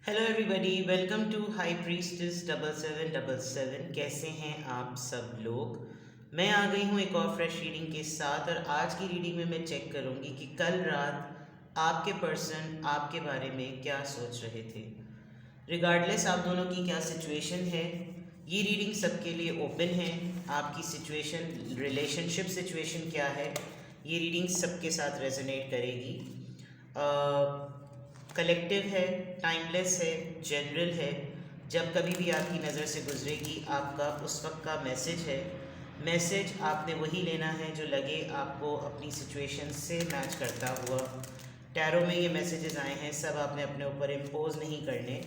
Hello everybody, welcome to High Priestess 7777। कैसे हैं आप सब लोग। मैं आ गई हूँ एक और फ्रेश रीडिंग के साथ, और आज की रीडिंग में मैं चेक करूँगी कि कल रात आपके पर्सन आपके बारे में क्या सोच रहे थे। रिगार्डलेस आप दोनों की क्या सिचुएशन है, ये रीडिंग सबके लिए ओपन है। आपकी सिचुएशन, रिलेशनशिप सिचुएशन क्या है, ये रीडिंग सबके साथ रेजोनेट करेगी। कलेक्टिव है, टाइमलेस है, जनरल है। जब कभी भी आपकी नज़र से गुजरेगी, आपका उस वक्त का मैसेज है। मैसेज आपने वही लेना है जो लगे आपको अपनी सिचुएशन से मैच करता हुआ। टैरो में ये मैसेजेस आए हैं, सब आपने अपने ऊपर इम्पोज नहीं करने,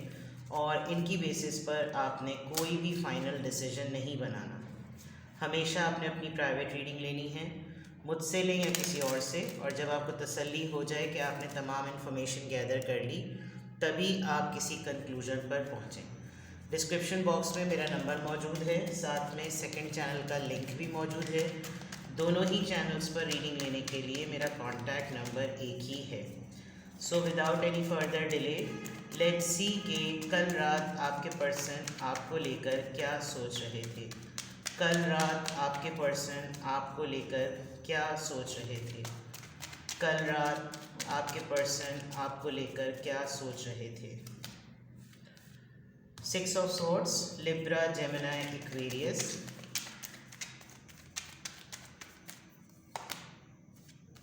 और इनकी बेसिस पर आपने कोई भी फाइनल डिसीजन नहीं बनाना। हमेशा आपने अपनी प्राइवेट रीडिंग लेनी है, मुझसे लें या किसी और से, और जब आपको तसल्ली हो जाए कि आपने तमाम इन्फॉर्मेशन गैदर कर ली, तभी आप किसी कंक्लूजन पर पहुँचें। डिस्क्रिप्शन बॉक्स में मेरा नंबर मौजूद है, साथ में सेकंड चैनल का लिंक भी मौजूद है। दोनों ही चैनल्स पर रीडिंग लेने के लिए मेरा कॉन्टैक्ट नंबर एक ही है। So without any further delay, let's see कि कल रात आपके पर्सन आपको लेकर क्या सोच रहे थे। कल रात आपके पर्सन आपको लेकर क्या सोच रहे थे। कल रात आपके पर्सन आपको लेकर क्या सोच रहे थे। 6 of swords, Libra, Gemini, Aquarius.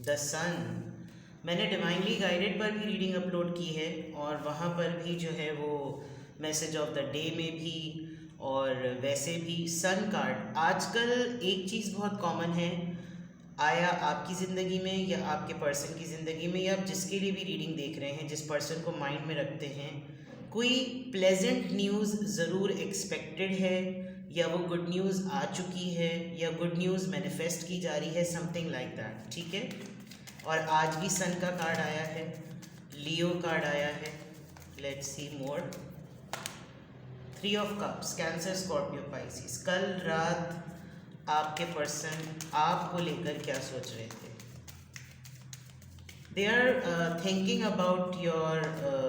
The sun. मैंने डिवाइनली गाइडेड पर भी रीडिंग अपलोड की है, और वहाँ पर भी जो है वो मैसेज ऑफ द डे में भी और वैसे भी सन कार्ड। आजकल एक चीज़ बहुत कॉमन है, आया आपकी ज़िंदगी में या आपके पर्सन की ज़िंदगी में, या आप जिसके लिए भी रीडिंग देख रहे हैं, जिस पर्सन को माइंड में रखते हैं, कोई प्लेजेंट न्यूज़ ज़रूर एक्सपेक्टेड है, या वो गुड न्यूज़ आ चुकी है, या गुड न्यूज़ मैनिफेस्ट की जा रही है, समथिंग लाइक दैट। ठीक है, और आज भी सन का कार्ड आया है, लियो कार्ड आया है। Let's see more. 3 of cups, cancer, Scorpio, Pisces. कल रात आपके पर्सन आपको लेकर क्या सोच रहे थे। They are thinking about your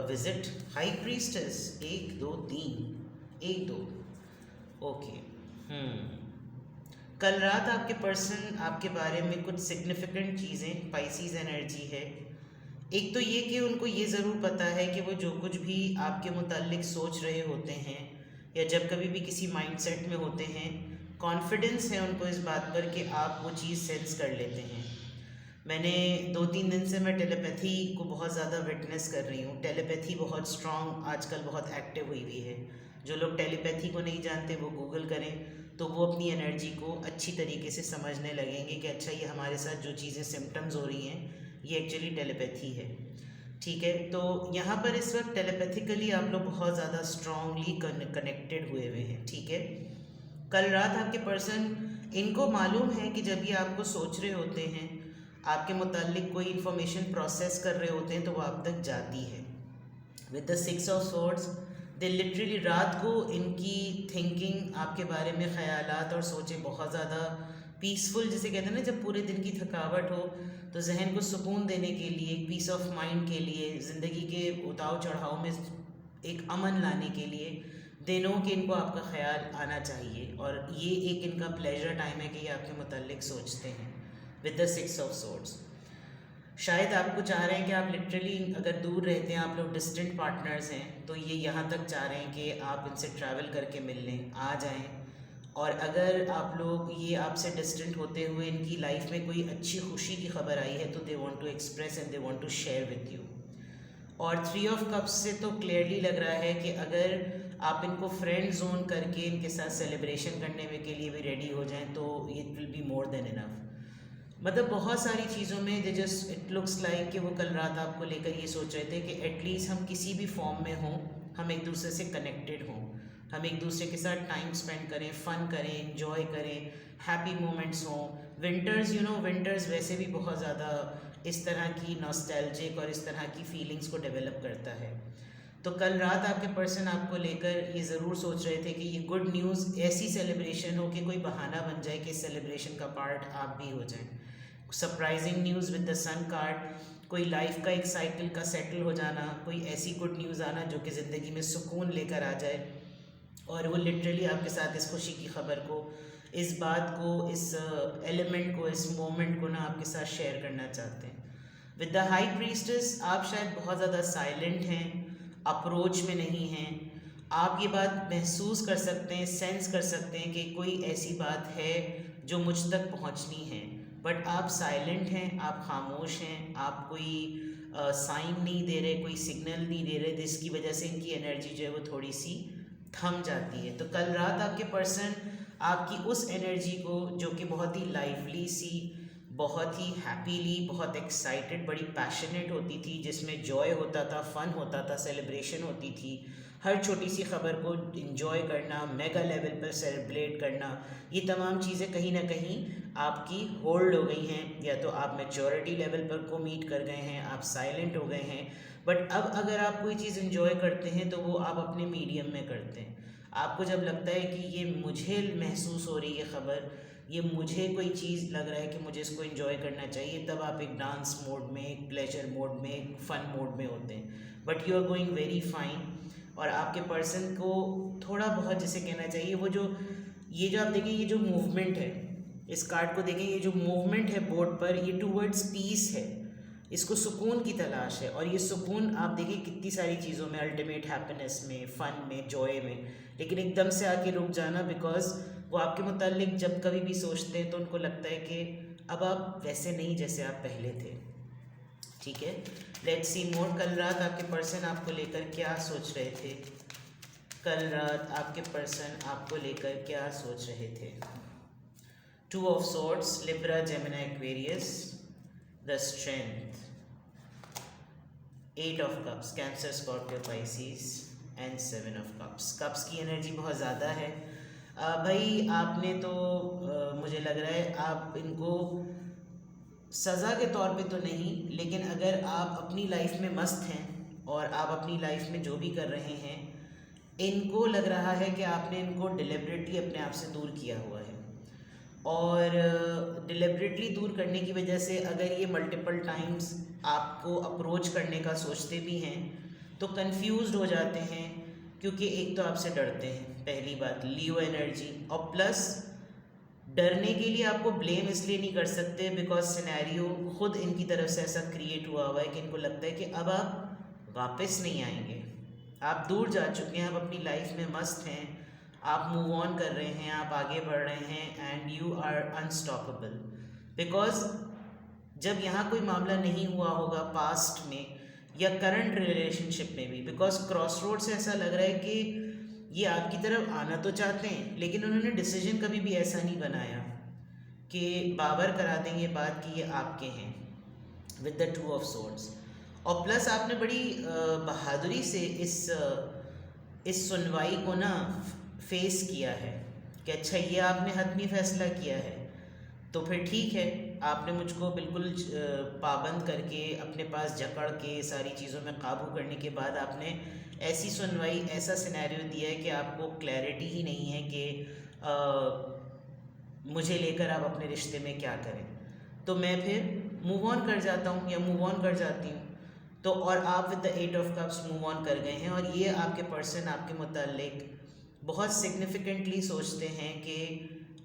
visit. High Priestess, 1 2 3, 1 2, okay. कल रात आपके पर्सन आपके बारे में कुछ सिग्निफिकेंट चीज़ें, पाइसिस एनर्जी है। एक तो ये कि उनको ये ज़रूर पता है कि वो जो कुछ भी आपके मुताल्लिक सोच रहे होते हैं, या जब कभी भी किसी माइंडसेट में होते हैं, कॉन्फिडेंस है उनको इस बात पर कि आप वो चीज़ सेंस कर लेते हैं। मैंने 2-3 दिन से मैं टेलीपैथी को बहुत ज़्यादा विटनेस कर रही हूँ। टेलीपैथी बहुत स्ट्रॉन्ग आजकल बहुत एक्टिव हुई हुई है। जो लोग टेलीपैथी को नहीं जानते वो गूगल करें, तो वो अपनी एनर्जी को अच्छी तरीके से समझने लगेंगे कि अच्छा, ये हमारे साथ जो चीज़ें सिम्टम्स हो रही हैं, ये एक्चुअली टेलीपैथी है। ठीक है, तो यहाँ पर इस वक्त टेलीपैथिकली आप लोग बहुत ज़्यादा स्ट्रॉन्गली कनेक्टेड हुए हुए हैं। ठीक है, कल रात आपके पर्सन, इनको मालूम है कि जब ये आपको सोच रहे होते हैं, आपके मुताल्लिक कोई इन्फॉर्मेशन प्रोसेस कर रहे होते हैं, तो वो आप तक जाती है। With the 6 of swords, they literally रात को इनकी थिंकिंग आपके बारे में, ख्यालात और सोचें बहुत ज़्यादा पीसफुल, जिसे कहते हैं ना, जब पूरे दिन की थकावट हो तो जहन को सुकून देने के लिए, पीस ऑफ माइंड के लिए, ज़िंदगी के उतार चढ़ाव में एक अमन लाने के लिए, दिनों के इनको आपका ख्याल आना चाहिए, और ये एक इनका प्लेजर टाइम है कि ये आपके मुताल्लिक सोचते हैं। विद द 6 ऑफ सॉर्ड्स, शायद आपको चाह रहे हैं कि आप लिटरली, अगर दूर रहते हैं, आप लोग डिस्टेंट पार्टनर्स हैं, तो ये यहाँ तक चाह रहे हैं कि आप इनसे ट्रैवल करके मिल लें, आ जाएं। और अगर आप लोग, ये आपसे डिस्टेंट होते हुए इनकी लाइफ में कोई अच्छी खुशी की खबर आई है, तो they want to express and they want to share with you. और 3 ऑफ कप्स से तो क्लियरली लग रहा है कि अगर आप इनको फ्रेंड जोन करके इनके साथ सेलिब्रेशन करने में के लिए भी रेडी हो जाएं, तो it will be more than enough. मतलब बहुत सारी चीज़ों में they just, it looks like कि वो कल रात आपको लेकर ये सोच रहे थे कि एटलीस्ट हम किसी भी फॉर्म में हों, हम एक दूसरे से कनेक्टेड हों, हम एक दूसरे के साथ टाइम स्पेंड करें, फ़न करें, इन्जॉय करें, हैप्पी मोमेंट्स हों। विंटर्स, विंटर्स वैसे भी बहुत ज़्यादा इस तरह की नॉस्टैल्जिक और इस तरह की फीलिंग्स को डेवलप करता है। तो कल रात आपके पर्सन आपको लेकर ये ज़रूर सोच रहे थे कि ये गुड न्यूज़ ऐसी सेलिब्रेशन हो कि कोई बहाना बन जाए कि इस सेलिब्रेशन का पार्ट आप भी हो जाएं। Surprising news with the sun card, कोई लाइफ का एक साइकिल का सेटल हो जाना, कोई ऐसी गुड न्यूज़ आना जो कि ज़िंदगी में सुकून लेकर आ जाए, और वो लिटरली आपके साथ इस खुशी की खबर को, इस बात को, इस एलिमेंट को, इस मोमेंट को ना आपके साथ शेयर करना चाहते हैं। विद द हाई प्रीस्टेस आप शायद बहुत ज़्यादा साइलेंट हैं, अप्रोच में नहीं हैं, आप ये बात महसूस कर सकते हैं, सेंस कर सकते हैं कि कोई ऐसी बात है जो मुझ तक पहुंचनी है, बट आप साइलेंट हैं, आप खामोश हैं, आप कोई साइन नहीं दे रहे, कोई सिग्नल नहीं दे रहे, जिसकी वजह से इनकी एनर्जी जो है वो थोड़ी सी थम जाती है। तो कल रात आपके पर्सन आपकी उस एनर्जी को, जो कि बहुत ही लाइवली सी, बहुत ही हैप्पीली, बहुत एक्साइटेड, बड़ी पैशनेट होती थी, जिसमें जॉय होता था, फ़न होता था, सेलिब्रेशन होती थी, हर छोटी सी ख़बर को इंजॉय करना, मेगा लेवल पर सेलिब्रेट करना, ये तमाम चीज़ें कहीं ना कहीं आपकी होल्ड हो गई हैं, या तो आप मैच्योरिटी लेवल पर को मीट कर गए हैं, आप साइलेंट हो गए हैं। बट अब अगर आप कोई चीज़ इंजॉय करते हैं तो वो आप अपने मीडियम में करते हैं। आपको जब लगता है कि ये मुझे महसूस हो रही है ख़बर, ये मुझे कोई चीज़ लग रहा है कि मुझे इसको एंजॉय करना चाहिए, तब आप एक डांस मोड में, एक प्लेजर मोड में, एक फ़न मोड में होते हैं। But you are going very fine, और आपके पर्सन को थोड़ा बहुत जैसे कहना चाहिए, वो जो ये जो आप देखें, ये जो मूवमेंट है, इस कार्ड को देखें, ये जो मूवमेंट है बोर्ड पर, ये टूवर्ड्स पीस है, इसको सुकून की तलाश है। और ये सुकून आप देखिए कितनी सारी चीज़ों में, अल्टीमेट हैप्पीनेस में, फ़न में, जॉय में, लेकिन एकदम से आके रुक जाना, बिकॉज वो आपके मुतालिक जब कभी भी सोचते हैं तो उनको लगता है कि अब आप वैसे नहीं जैसे आप पहले थे। ठीक है, लेट्स सी मोर। कल रात आपके पर्सन आपको लेकर क्या सोच रहे थे? कल रात आपके पर्सन आपको लेकर क्या सोच रहे थे? 2 of Swords, Libra, Gemini, Aquarius, the Strength, 8 of Cups, Cancer, Scorpio, Pisces, and 7 of Cups. Cups की एनर्जी बहुत ज़्यादा है। भाई आपने तो मुझे लग रहा है आप इनको सज़ा के तौर पे तो नहीं, लेकिन अगर आप अपनी लाइफ में मस्त हैं और आप अपनी लाइफ में जो भी कर रहे हैं, इनको लग रहा है कि आपने इनको डिलिबरेटली अपने आप से दूर किया हुआ है, और डिलिबरेटली दूर करने की वजह से अगर ये मल्टीपल टाइम्स आपको अप्रोच करने का सोचते भी हैं तो कंफ्यूज्ड हो जाते हैं, क्योंकि एक तो आपसे डरते हैं, पहली बात लियो एनर्जी, और प्लस डरने के लिए आपको ब्लेम इसलिए नहीं कर सकते बिकॉज सिनेरियो खुद इनकी तरफ से ऐसा क्रिएट हुआ हुआ है कि इनको लगता है कि अब आप वापस नहीं आएंगे, आप दूर जा चुके हैं, आप अपनी लाइफ में मस्त हैं, आप मूव ऑन कर रहे हैं, आप आगे बढ़ रहे हैं, and you are unstoppable. Because जब यहाँ कोई मामला नहीं हुआ होगा पास्ट में या करंट रिलेशनशिप में भी, बिकॉज क्रॉस रोड से ऐसा लग रहा है कि ये आपकी तरफ आना तो चाहते हैं, लेकिन उन्होंने डिसीजन कभी भी ऐसा नहीं बनाया कि बावर करा देंगे बात कि ये आपके हैं, विद द 2 of Swords। और प्लस आपने बड़ी बहादुरी से इस सुनवाई को ना फेस किया है कि अच्छा ये आपने हतमी फैसला किया है, तो फिर ठीक है, आपने मुझको बिल्कुल पाबंद करके अपने पास जकड़ के सारी चीज़ों में काबू करने के बाद आपने ऐसी सुनवाई, ऐसा सिनेरियो दिया है कि आपको क्लैरिटी ही नहीं है कि मुझे लेकर आप अपने रिश्ते में क्या करें, तो मैं फिर मूव ऑन कर जाता हूँ या मूव ऑन कर जाती हूँ। तो और आप with the 8 of Cups move on कर गए हैं, और ये आपके पर्सन आपके मुताल्लिक बहुत सिग्निफिकेंटली सोचते हैं कि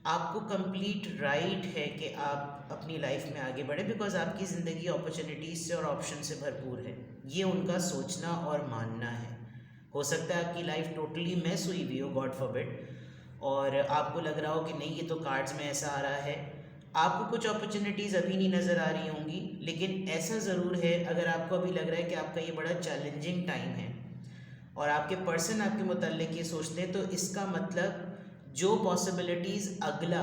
आपको कंप्लीट राइट है कि आप अपनी लाइफ में आगे बढ़े, बिकॉज आपकी ज़िंदगी अपॉर्चुनिटीज़ से और ऑप्शन से भरपूर है, ये उनका सोचना और मानना है। हो सकता है आपकी लाइफ टोटली मैस हुई भी हो, गॉड फॉरबिड, और आपको लग रहा हो कि नहीं ये तो कार्ड्स में ऐसा आ रहा है, आपको कुछ अपॉर्चुनिटीज़ अभी नहीं नज़र आ रही होंगी, लेकिन ऐसा ज़रूर है, अगर आपको अभी लग रहा है कि आपका ये बड़ा चैलेंजिंग टाइम है और आपके पर्सन आपके मुताल्लिक ये सोचते हैं, तो इसका मतलब जो पॉसिबिलिटीज़ अगला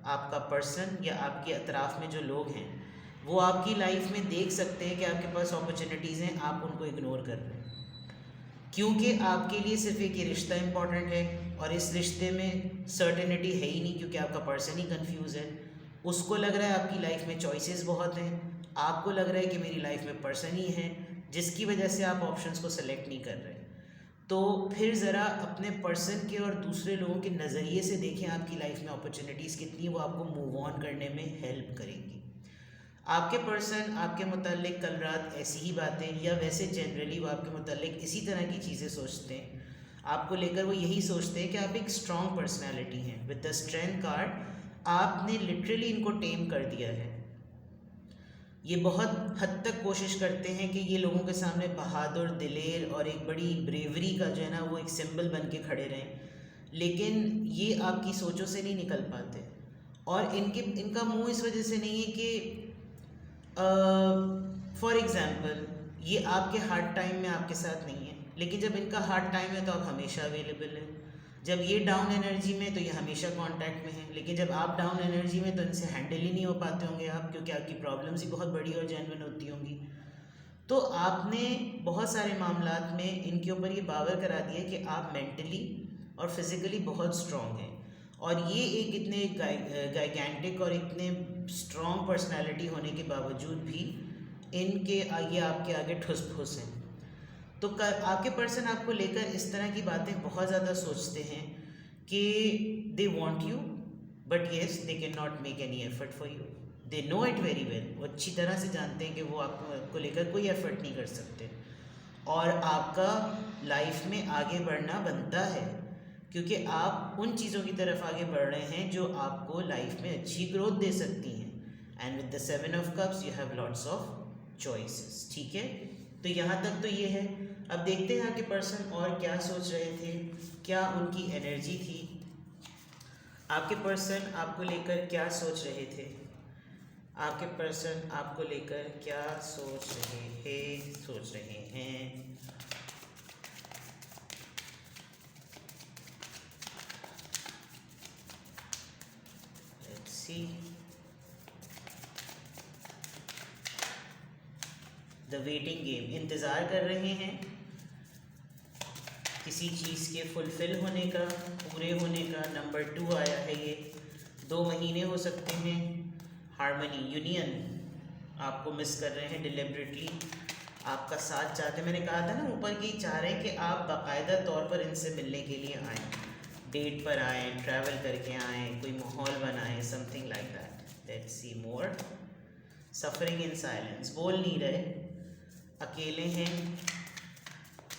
आपका पर्सन या आपके अतराफ़ में जो लोग हैं वो आपकी लाइफ में देख सकते हैं कि आपके पास अपॉर्चुनिटीज़ हैं, आप उनको इग्नोर कर रहे हैं, क्योंकि आपके लिए सिर्फ एक ये रिश्ता इंपॉर्टेंट है, और इस रिश्ते में सर्टेनिटी है ही नहीं, क्योंकि आपका पर्सन ही कंफ्यूज है। उसको लग रहा है आपकी लाइफ में चॉइसेस बहुत हैं, आपको लग रहा है कि मेरी लाइफ में पर्सन ही है, जिसकी वजह से आप ऑप्शंस को सेलेक्ट नहीं कर रहे। तो फिर ज़रा अपने पर्सन के और दूसरे लोगों के नज़रिए से देखें आपकी लाइफ में अपॉर्चुनिटीज़ कितनी, वो आपको मूव ऑन करने में हेल्प करेंगी। आपके पर्सन आपके मुतालिक कल रात ऐसी ही बातें या वैसे जनरली वो आपके मुतालिक इसी तरह की चीज़ें सोचते हैं। आपको लेकर वो यही सोचते हैं कि आप एक स्ट्रॉन्ग पर्सनैलिटी हैं। विद द स्ट्रेंथ कार्ड आपने लिटरली इनको टेम कर दिया है। ये बहुत हद तक कोशिश करते हैं कि ये लोगों के सामने बहादुर, दिलेर और एक बड़ी ब्रेवरी का जो है ना वो एक सिंबल बन के खड़े रहें, लेकिन ये आपकी सोचों से नहीं निकल पाते। और इनका मुंह इस वजह से नहीं है कि फॉर एग्ज़ाम्पल ये आपके हार्ड टाइम में आपके साथ नहीं है, लेकिन जब इनका हार्ड टाइम है तो आप हमेशा अवेलेबल हैं। जब ये डाउन एनर्जी में तो ये हमेशा कांटेक्ट में है, लेकिन जब आप डाउन एनर्जी में तो इनसे हैंडल ही नहीं हो पाते होंगे आप, क्योंकि आपकी प्रॉब्लम्स ही बहुत बड़ी और जेन्युइन होती होंगी। तो आपने बहुत सारे मामलात में इनके ऊपर ये बावर करा दिया कि आप मेंटली और फिज़िकली बहुत स्ट्रॉन्ग हैं, और ये एक इतने गाइगेंटिक और इतने स्ट्रॉन्ग पर्सनालिटी होने के बावजूद भी ये आपके आगे ठुस फुस हैं। तो आपके पर्सन आपको लेकर इस तरह की बातें बहुत ज़्यादा सोचते हैं कि they want you but yes they can not make any effort for you. They know it very well. वो अच्छी तरह से जानते हैं कि वो आपको लेकर कोई एफर्ट नहीं कर सकते, और आपका लाइफ में आगे बढ़ना बनता है, क्योंकि आप उन चीज़ों की तरफ आगे बढ़ रहे हैं जो आपको लाइफ में अच्छी ग्रोथ दे सकती हैं। And with the 7 of cups you have lots of choices. ठीक है, तो यहाँ तक तो ये है। अब देखते हैं आपके पर्सन और क्या सोच रहे थे, क्या उनकी एनर्जी थी। आपके पर्सन आपको लेकर क्या सोच रहे थे, आपके पर्सन आपको लेकर क्या सोच रहे हैं। Let's see. The waiting game, इंतज़ार कर रहे हैं किसी चीज़ के फुलफ़िल होने का, पूरे होने का। नंबर 2 आया है ये। 2 महीने हो सकते हैं। हार्मनी, यूनियन, आपको मिस कर रहे हैं डिलिबरेटली, आपका साथ चाहते हैं। मैंने कहा था ना ऊपर की चाह रहे हैं कि आप बाकायदा तौर पर इनसे मिलने के लिए आएँ, डेट पर आएँ, ट्रैवल करके आएँ, कोई माहौल बनाएं, something like that. Let's see more. Suffering in silence, बोल नहीं रहे, अकेले हैं,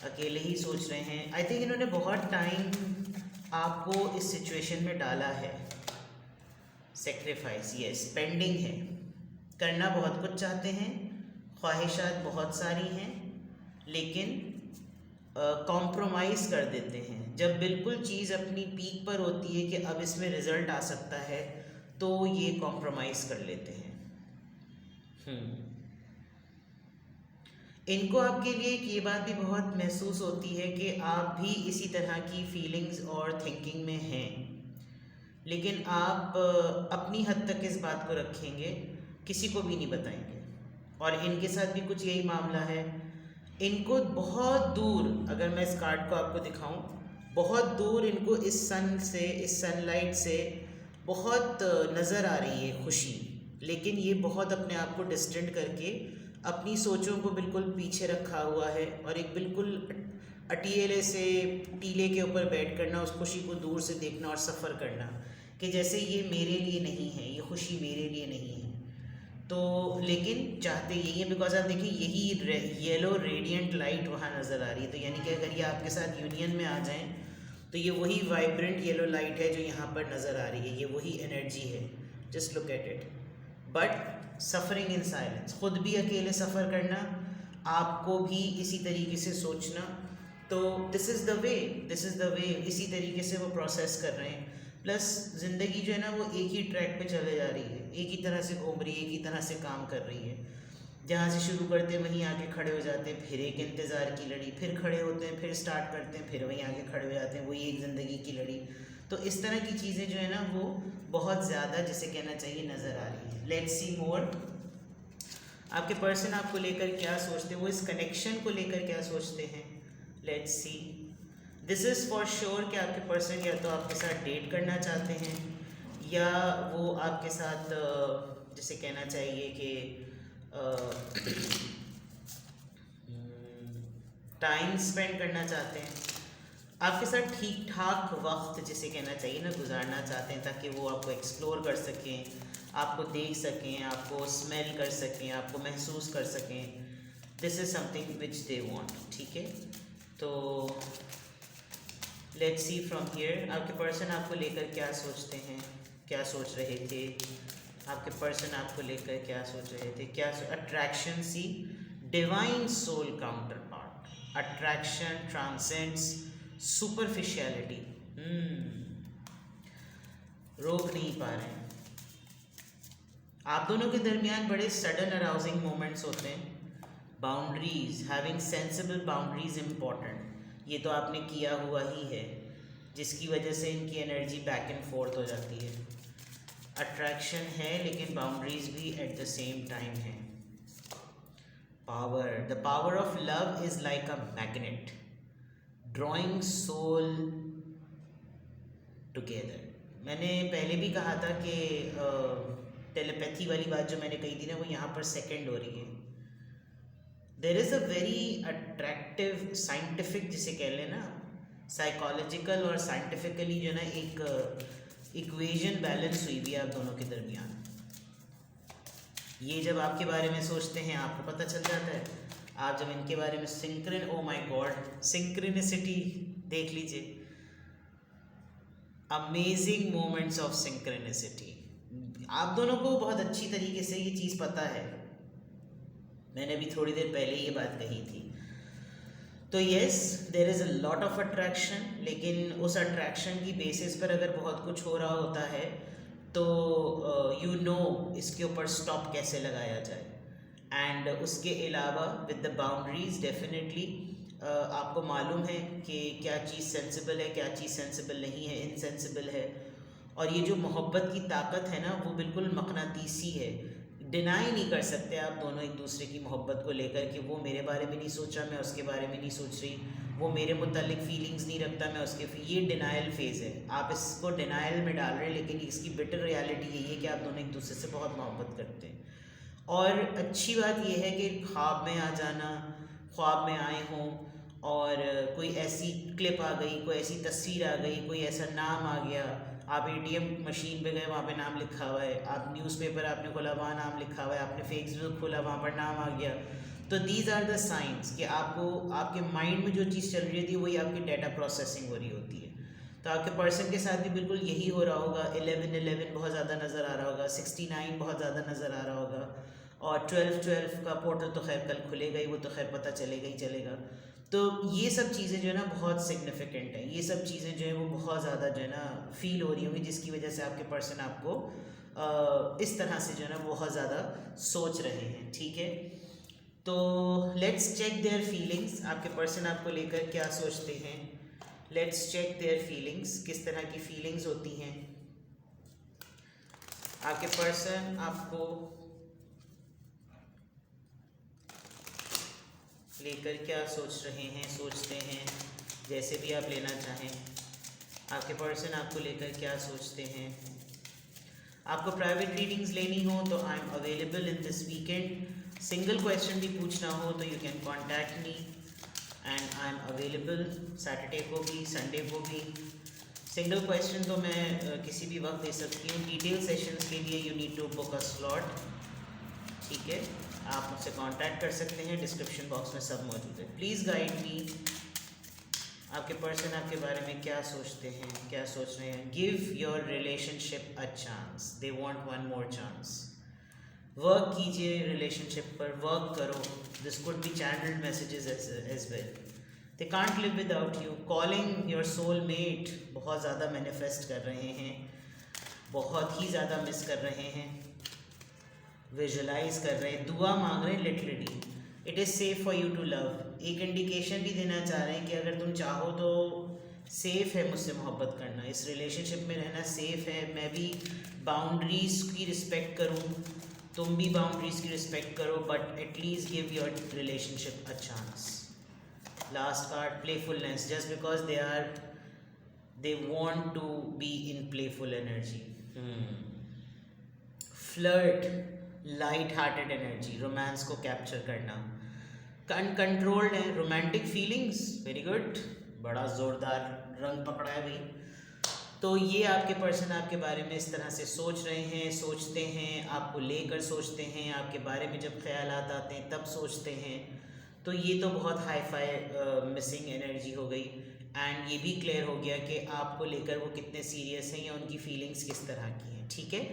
अकेले ही सोच रहे हैं। आई थिंक इन्होंने बहुत टाइम आपको इस सिचुएशन में डाला है। सेक्रीफाइस, यस, पेंडिंग है, करना बहुत कुछ चाहते हैं, ख्वाहिशात बहुत सारी हैं, लेकिन कॉम्प्रोमाइज़ कर देते हैं। जब बिल्कुल चीज़ अपनी पीक पर होती है कि अब इसमें रिज़ल्ट आ सकता है, तो ये कॉम्प्रोमाइज़ कर लेते हैं। इनको आपके लिए एक ये बात भी बहुत महसूस होती है कि आप भी इसी तरह की फीलिंग्स और थिंकिंग में हैं, लेकिन आप अपनी हद तक इस बात को रखेंगे, किसी को भी नहीं बताएंगे। और इनके साथ भी कुछ यही मामला है। इनको बहुत दूर, अगर मैं इस कार्ड को आपको दिखाऊं, बहुत दूर इनको इस सनलाइट से बहुत नज़र आ रही है खुशी, लेकिन ये बहुत अपने आप को डिस्टेंट करके अपनी सोचों को बिल्कुल पीछे रखा हुआ है, और एक बिल्कुल अटियले से टीले के ऊपर बैठ करना, उस खुशी को दूर से देखना और सफ़र करना कि जैसे ये मेरे लिए नहीं है, ये खुशी मेरे लिए नहीं है। तो लेकिन चाहते यही है, बिकॉज आप देखिए यही येलो रेडिएंट लाइट वहाँ नज़र आ रही है। तो यानी कि अगर ये आपके साथ यूनियन में आ जाएं तो ये वही वाइब्रेंट येलो लाइट है जो यहाँ पर नज़र आ रही है, ये वही एनर्जी है। Just look at it. But suffering in silence, ख़ुद भी अकेले सफ़र करना, आपको भी इसी तरीके से सोचना। तो दिस इज़ द वे, इसी तरीके से वो प्रोसेस कर रहे हैं। प्लस ज़िंदगी जो है ना वो एक ही ट्रैक पे चले जा रही है, एक ही तरह से घूम रही है, एक ही तरह से काम कर रही है। जहाँ से शुरू करते हैं वहीं आके खड़े हो जाते हैं, फिर एक इंतज़ार की लड़ी, फिर खड़े होते हैं, फिर स्टार्ट करते हैं, फिर वहीं आके खड़े हो जाते हैं, वही एक ज़िंदगी की लड़ी। तो इस तरह की चीज़ें जो है ना वो बहुत ज़्यादा, जिसे कहना चाहिए, नज़र आ रही है। लेट्स सी मोर। आपके पर्सन आपको लेकर क्या सोचते हैं, वो इस कनेक्शन को लेकर क्या सोचते हैं। Let's see. This is for sure कि आपके पर्सन या तो आपके साथ डेट करना चाहते हैं, या वो आपके साथ जिसे कहना चाहिए कि टाइम स्पेंड करना चाहते हैं, आपके साथ ठीक ठाक वक्त जिसे कहना चाहिए ना गुजारना चाहते हैं, ताकि वो आपको एक्सप्लोर कर सकें, आपको देख सकें, आपको स्मेल कर सकें, आपको महसूस कर सकें। This is something which they want, ठीक है। तो लेट्स सी फ्रॉम हियर आपके पर्सन आपको लेकर क्या सोचते हैं, क्या सोच रहे थे। आपके पर्सन आपको लेकर क्या सोच रहे थे, क्या attraction, see divine soul counterpart, attraction transcends superficiality. रोक नहीं पा रहे हैं। आप दोनों के दरमियान बड़े सडन अराउजिंग मोमेंट्स होते हैं। Boundaries, having sensible boundaries important, ये तो आपने किया हुआ ही है, जिसकी वजह से इनकी एनर्जी बैक एंड फोर्थ हो जाती है। अट्रैक्शन है लेकिन बाउंड्रीज भी एट द सेम टाइम है। Power, the power of love is like a magnet drawing soul together. मैंने पहले भी कहा था कि टेलीपैथी वाली बात जो मैंने कही थी ना, वो यहाँ पर सेकंड हो रही है। There is a very attractive scientific, जिसे कह लें ना, साइकोलॉजिकल और साइंटिफिकली जो ना एक इक्वेशन बैलेंस हुई भी है आप दोनों के दरमियान। ये जब आपके बारे में सोचते हैं आपको पता चल जाता है। आप जब इनके बारे में ओ माय गॉड, सिंक्रोनिसिटी देख लीजिए, अमेजिंग मोमेंट्स ऑफ सिंक्रोनिसिटी। आप दोनों को बहुत अच्छी तरीके से ये चीज़ पता है, मैंने भी थोड़ी देर पहले ये बात कही थी। तो yes, there is a lot of attraction, लेकिन उस अट्रैक्शन की बेसिस पर अगर बहुत कुछ हो रहा होता है तो यू नो इसके ऊपर स्टॉप कैसे लगाया जाए। एंड उसके अलावा विद द बाउंड्रीज डेफिनेटली आपको मालूम है कि क्या चीज़ सेंसिबल है, क्या चीज़ सेंसिबल नहीं है, इनसेंसिबल है। और ये जो मोहब्बत की ताकत है ना, वो बिल्कुल मकनातीसी है। डिनाई नहीं कर सकते आप दोनों एक दूसरे की मोहब्बत को लेकर कि वो मेरे बारे में नहीं सोच रहा, मैं उसके बारे में नहीं सोच रही, वो मेरे मुतालिक फीलिंग्स नहीं रखता, मैं उसके। ये डिनाइल फेज़ है, आप इसको डिनाइल में डाल रहे हैं, लेकिन इसकी बिटर रियलिटी यही है कि आप दोनों एक दूसरे से बहुत मोहब्बत करते हैं। और अच्छी बात यह है कि ख्वाब में आ जाना, ख्वाब में आए हों और कोई ऐसी क्लिप आ गई, कोई ऐसी तस्वीर आ गई, कोई ऐसा नाम आ गया, आप एटीएम मशीन पे गए, वहाँ पे नाम लिखा हुआ है, आप न्यूज़पेपर आपने खोला, वहाँ नाम लिखा हुआ है, आपने फेसबुक खोला, वहाँ पर नाम आ गया। तो दीज आर द साइंस कि आपको आपके माइंड में जो चीज़ चल रही होती है वही आपकी डाटा प्रोसेसिंग हो रही होती है। तो आपके पर्सन के साथ भी बिल्कुल यही हो रहा होगा। 11 बहुत ज़्यादा नज़र आ रहा होगा, 69 बहुत ज़्यादा नज़र आ रहा होगा, और 12 का पोर्टल तो खैर कल खुलेगा ही, वो तो खैर पता चलेगा ही चलेगा। तो ये सब चीज़ें जो है ना बहुत सिग्निफिकेंट है, ये सब चीज़ें जो है वो बहुत ज़्यादा जो है ना फील हो रही होंगी, जिसकी वजह से आपके पर्सन आपको इस तरह से जो है ना बहुत ज़्यादा सोच रहे हैं, ठीक है। तो लेट्स चेक देयर फीलिंग्स, आपके पर्सन आपको लेकर क्या सोचते हैं। लेट्स चेक देयर फीलिंग्स, किस तरह की फीलिंग्स होती हैं। आपके पर्सन आपको लेकर क्या सोच रहे हैं, सोचते हैं, जैसे भी आप लेना चाहें। आपके पर्सन आपको लेकर क्या सोचते हैं। आपको प्राइवेट रीडिंग्स लेनी हो तो I am available in this weekend. Single question भी पूछना हो तो you can contact me and I am available Saturday को भी, संडे को भी। सिंगल क्वेश्चन तो मैं किसी भी वक्त दे सकती हूँ। डिटेल सेशंस के लिए you need to book a slot, ठीक है। आप मुझसे कांटेक्ट कर सकते हैं, डिस्क्रिप्शन बॉक्स में सब मौजूद है। Please guide me. आपके पर्सन आपके बारे में क्या सोचते हैं, क्या सोच रहे हैं। Give your relationship a chance, they want one more chance. Work कीजिए रिलेशनशिप पर, वर्क करो। This could be channelled messages as well. They can't live without you. Calling your soul mate, बहुत ज़्यादा मैनिफेस्ट कर रहे हैं, बहुत ही ज़्यादा मिस कर रहे हैं, विजुलाइज कर रहे हैं, दुआ मांग रहे हैं literally. It is safe for you to love. एक इंडिकेशन भी देना चाह रहे हैं कि अगर तुम चाहो तो सेफ़ है मुझसे मोहब्बत करना, इस रिलेशनशिप में रहना सेफ़ है। मैं भी बाउंड्रीज़ की रिस्पेक्ट करूँ, तुम भी बाउंड्रीज़ की रिस्पेक्ट करो, but at least give your relationship a chance. Last card, playfulness, just because they want to be in playful energy. Flirt, light hearted energy, romance को कैप्चर करना। अनकंट्रोल्ड है, रोमांटिक फीलिंग्स, वेरी गुड, बड़ा ज़ोरदार रंग पकड़ा है भाई। तो ये आपके पर्सन आपके बारे में इस तरह से सोच रहे हैं, सोचते हैं, आपको लेकर सोचते हैं, आपके बारे में जब ख्यालात आते हैं तब सोचते हैं। तो ये तो बहुत हाई फाई मिसिंग एनर्जी हो गई। एंड ये भी क्लियर हो गया कि आपको लेकर वो कितने सीरियस हैं या उनकी फीलिंग्स किस तरह की हैं। ठीक है,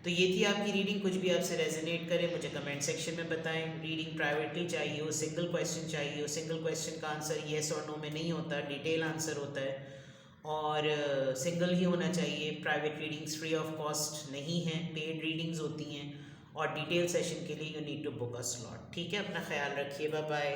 तो ये थी आपकी रीडिंग। कुछ भी आपसे रेजोनेट करे मुझे कमेंट सेक्शन में बताएं। रीडिंग प्राइवेटली चाहिए हो, सिंगल क्वेश्चन चाहिए हो, सिंगल क्वेश्चन का आंसर येस और नो में नहीं होता, डिटेल आंसर होता है, और सिंगल ही होना चाहिए। Private readings free of cost नहीं हैं, पेड रीडिंग्स होती हैं, और डिटेल सेशन के लिए you need to book a slot. ठीक है, अपना ख्याल रखिए, बाय बाय।